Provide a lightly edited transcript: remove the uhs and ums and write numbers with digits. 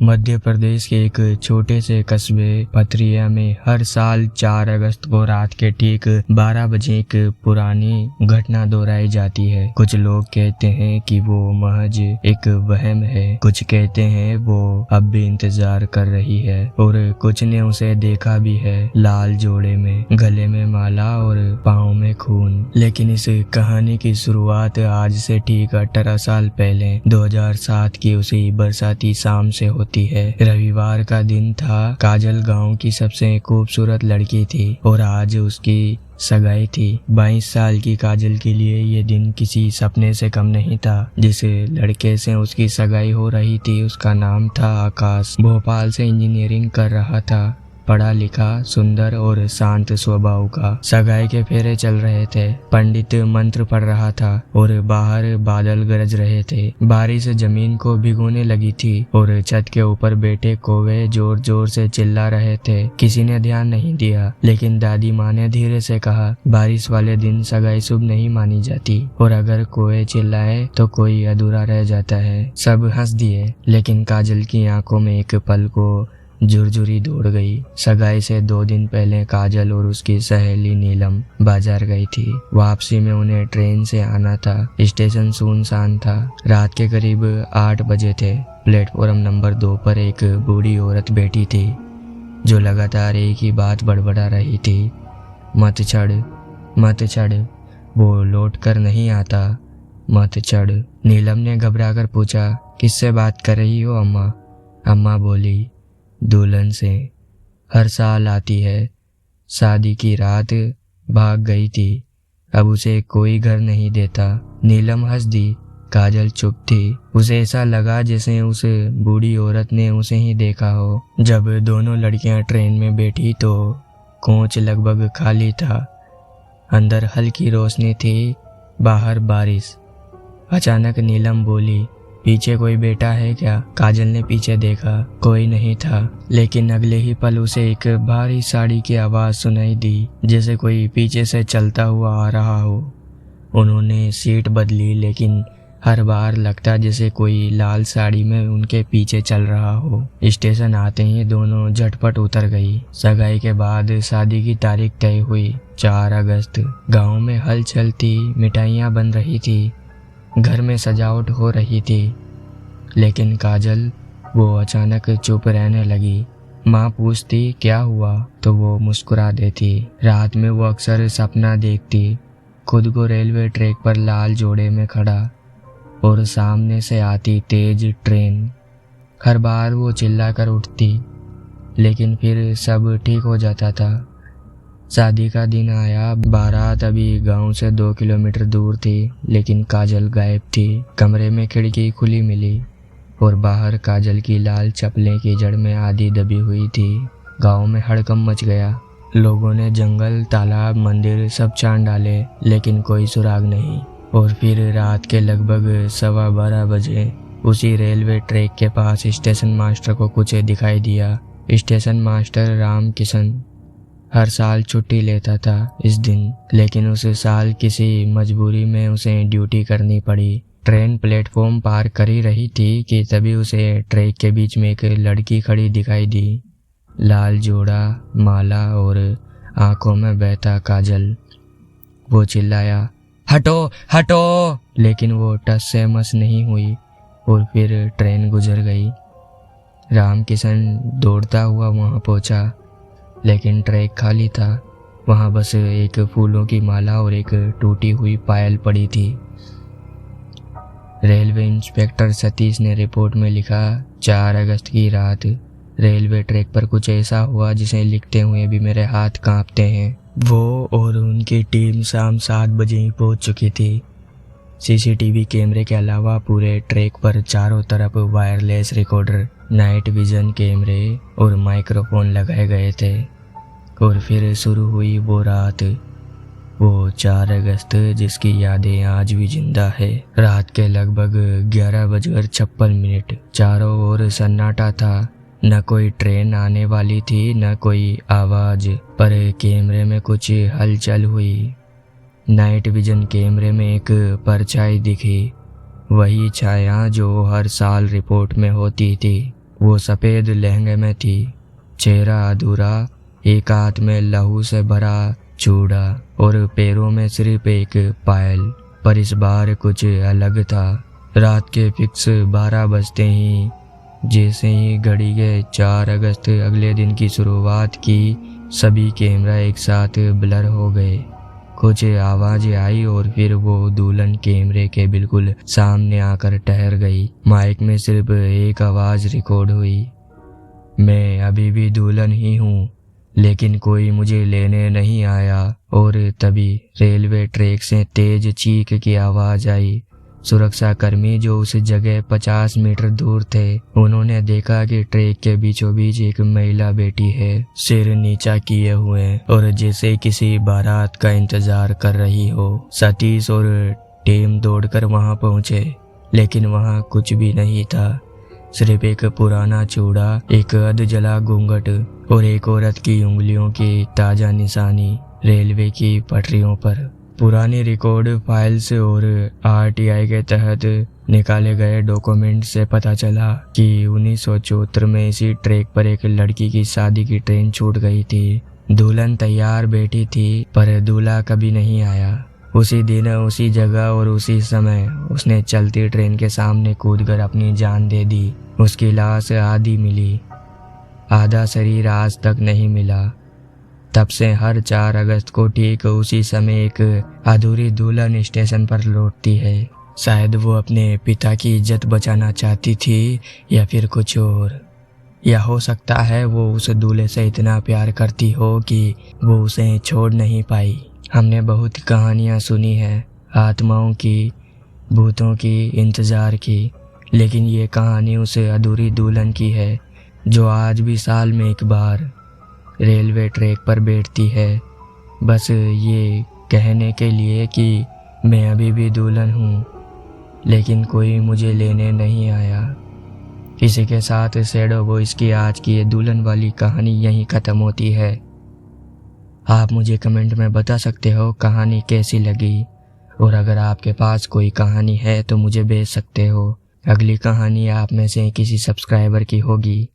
मध्य प्रदेश के एक छोटे से कस्बे पथरिया में हर साल 4 अगस्त को रात के ठीक 12 बजे एक पुरानी घटना दोहराई जाती है। कुछ लोग कहते हैं कि वो महज एक वहम है, कुछ कहते हैं वो अब भी इंतजार कर रही है और कुछ ने उसे देखा भी है, लाल जोड़े में, गले में माला और पाँव में खून। लेकिन इस कहानी की शुरुआत आज से ठीक 18 साल पहले 2007 की उसी बरसाती शाम से होती है। रविवार का दिन था। काजल गांव की सबसे खूबसूरत लड़की थी और आज उसकी सगाई थी। 22 साल की काजल के लिए ये दिन किसी सपने से कम नहीं था। जिस लड़के से उसकी सगाई हो रही थी उसका नाम था आकाश। भोपाल से इंजीनियरिंग कर रहा था, पढ़ा लिखा, सुंदर और शांत स्वभाव का। सगाई के फेरे चल रहे थे, पंडित मंत्र पढ़ रहा था और बाहर बादल गरज रहे थे। बारिश जमीन को भिगोने लगी थी और छत के ऊपर बैठे कौवे जोर जोर से चिल्ला रहे थे। किसी ने ध्यान नहीं दिया, लेकिन दादी माँ ने धीरे से कहा, बारिश वाले दिन सगाई शुभ नहीं मानी जाती और अगर कौवे चिल्लाए तो कोई अधूरा रह जाता है। सब हंस दिए, लेकिन काजल की आंखों में एक पल को झुरझुरी दौड़ गई। सगाई से 2 दिन पहले काजल और उसकी सहेली नीलम बाजार गई थी। वापसी में उन्हें ट्रेन से आना था। स्टेशन सुनसान था। रात के करीब 8 बजे थे। प्लेटफॉर्म नंबर 2 पर एक बूढ़ी औरत बैठी थी जो लगातार एक ही बात बड़बड़ा रही थी, मत चढ़, मत चढ़, वो लौट कर नहीं आता, मत चढ़। नीलम ने घबराकर पूछा, किससे बात कर रही हो अम्मा? अम्मा बोली, दुल्हन से, हर साल आती है। शादी की रात भाग गई थी, अब उसे कोई घर नहीं देता। नीलम हंस दी। काजल चुप थी। उसे ऐसा लगा जैसे उस बूढ़ी औरत ने उसे ही देखा हो। जब दोनों लड़कियां ट्रेन में बैठी तो कोच लगभग खाली था। अंदर हल्की रोशनी थी, बाहर बारिश। अचानक नीलम बोली, पीछे कोई बैठा है क्या? काजल ने पीछे देखा, कोई नहीं था, लेकिन अगले ही पल उसे एक भारी साड़ी की आवाज सुनाई दी, जैसे कोई पीछे से चलता हुआ आ रहा हो। उन्होंने सीट बदली, लेकिन हर बार लगता जैसे कोई लाल साड़ी में उनके पीछे चल रहा हो। स्टेशन आते ही दोनों झटपट उतर गई। सगाई के बाद शादी की तारीख तय हुई, 4 अगस्त। गाँव में हलचल थी, मिठाइयाँ बन रही थी, घर में सजावट हो रही थी। लेकिन काजल, वो अचानक चुप रहने लगी। माँ पूछती क्या हुआ तो वो मुस्कुरा देती। रात में वो अक्सर सपना देखती, खुद को रेलवे ट्रैक पर लाल जोड़े में खड़ा और सामने से आती तेज ट्रेन। हर बार वो चिल्ला कर उठती, लेकिन फिर सब ठीक हो जाता था। शादी का दिन आया। बारात अभी गांव से 2 किलोमीटर दूर थी, लेकिन काजल गायब थी। कमरे में खिड़की खुली मिली और बाहर काजल की लाल चप्पलें की जड़ में आधी दबी हुई थी। गांव में हड़कंप मच गया। लोगों ने जंगल, तालाब, मंदिर सब छान डाले, लेकिन कोई सुराग नहीं। और फिर रात के लगभग 12:15 बजे उसी रेलवे ट्रैक के पास स्टेशन मास्टर को कुछ दिखाई दिया। स्टेशन मास्टर राम किशन हर साल छुट्टी लेता था इस दिन, लेकिन उस साल किसी मजबूरी में उसे ड्यूटी करनी पड़ी। ट्रेन प्लेटफॉर्म पार कर ही रही थी कि तभी उसे ट्रैक के बीच में एक लड़की खड़ी दिखाई दी, लाल जोड़ा, माला और आंखों में बहता काजल। वो चिल्लाया, हटो हटो, लेकिन वो टस से मस नहीं हुई और फिर ट्रेन गुजर गई। राम किशन दौड़ता हुआ वहां पहुंचा, लेकिन ट्रैक खाली था। वहां बस एक फूलों की माला और एक टूटी हुई पायल पड़ी थी। रेलवे इंस्पेक्टर सतीश ने रिपोर्ट में लिखा, 4 अगस्त की रात रेलवे ट्रैक पर कुछ ऐसा हुआ जिसे लिखते हुए भी मेरे हाथ कांपते हैं। वो और उनकी टीम शाम 7 बजे ही पहुंच चुकी थी। सीसीटीवी कैमरे के अलावा पूरे ट्रैक पर चारों तरफ वायरलेस रिकॉर्डर, नाइट विजन कैमरे और माइक्रोफोन लगाए गए थे। और फिर शुरू हुई वो रात, वो 4 अगस्त जिसकी यादें आज भी जिंदा है। रात के लगभग 11:56। चारों ओर सन्नाटा था। न कोई ट्रेन आने वाली थी, न कोई आवाज, पर कैमरे में कुछ हलचल हुई। नाइट विजन कैमरे में एक परछाई दिखी, वही छाया जो हर साल रिपोर्ट में होती थी। वो सफ़ेद लहंगे में थी, चेहरा अधूरा, एक हाथ में लहू से भरा चूड़ा और पैरों में सिर्फ एक पायल। पर इस बार कुछ अलग था। रात के फिक्स 12 बजते ही, जैसे ही घड़ी के 4 अगस्त अगले दिन की शुरुआत की, सभी कैमरा एक साथ ब्लर हो गए। कुछ आवाज़ें आई और फिर वो दुल्हन कैमरे के बिल्कुल सामने आकर ठहर गई। माइक में सिर्फ एक आवाज़ रिकॉर्ड हुई, मैं अभी भी दुल्हन ही हूँ, लेकिन कोई मुझे लेने नहीं आया। और तभी रेलवे ट्रैक से तेज चीख की आवाज़ आई। सुरक्षा कर्मी जो उस जगह 50 मीटर दूर थे, उन्होंने देखा कि ट्रैक के बीचों बीच एक महिला बैठी है, सिर नीचा किए हुए और जैसे किसी बारात का इंतजार कर रही हो। सतीश और टीम दौड़कर वहां पहुंचे, लेकिन वहां कुछ भी नहीं था, सिर्फ एक पुराना चूड़ा, एक अध जला घूंघट और एक औरत की उंगलियों की ताजा निशानी रेलवे की पटरियों पर। पुरानी रिकॉर्ड फाइल्स और आरटीआई के तहत निकाले गए डॉक्यूमेंट से पता चला कि 1974 में इसी ट्रैक पर एक लड़की की शादी की ट्रेन छूट गई थी। दुल्हन तैयार बैठी थी, पर दूल्हा कभी नहीं आया। उसी दिन, उसी जगह और उसी समय उसने चलती ट्रेन के सामने कूदकर अपनी जान दे दी। उसकी लाश आधी मिली, आधा शरीर आज तक नहीं मिला। तब से हर 4 अगस्त को ठीक उसी समय एक अधूरी दुल्हन स्टेशन पर लौटती है। शायद वो अपने पिता की इज्जत बचाना चाहती थी, या फिर कुछ और। या हो सकता है वो उस दूल्हे से इतना प्यार करती हो कि वो उसे छोड़ नहीं पाई। हमने बहुत कहानियाँ सुनी हैं, आत्माओं की, भूतों की, इंतज़ार की, लेकिन ये कहानी उस अधूरी दुल्हन की है जो आज भी साल में एक बार रेलवे ट्रैक पर बैठती है, बस ये कहने के लिए कि मैं अभी भी दुल्हन हूँ, लेकिन कोई मुझे लेने नहीं आया। इसी के साथ शैडो वॉइस की आज की ये दुल्हन वाली कहानी यहीं ख़त्म होती है। आप मुझे कमेंट में बता सकते हो कहानी कैसी लगी, और अगर आपके पास कोई कहानी है तो मुझे भेज सकते हो। अगली कहानी आप में से किसी सब्सक्राइबर की होगी।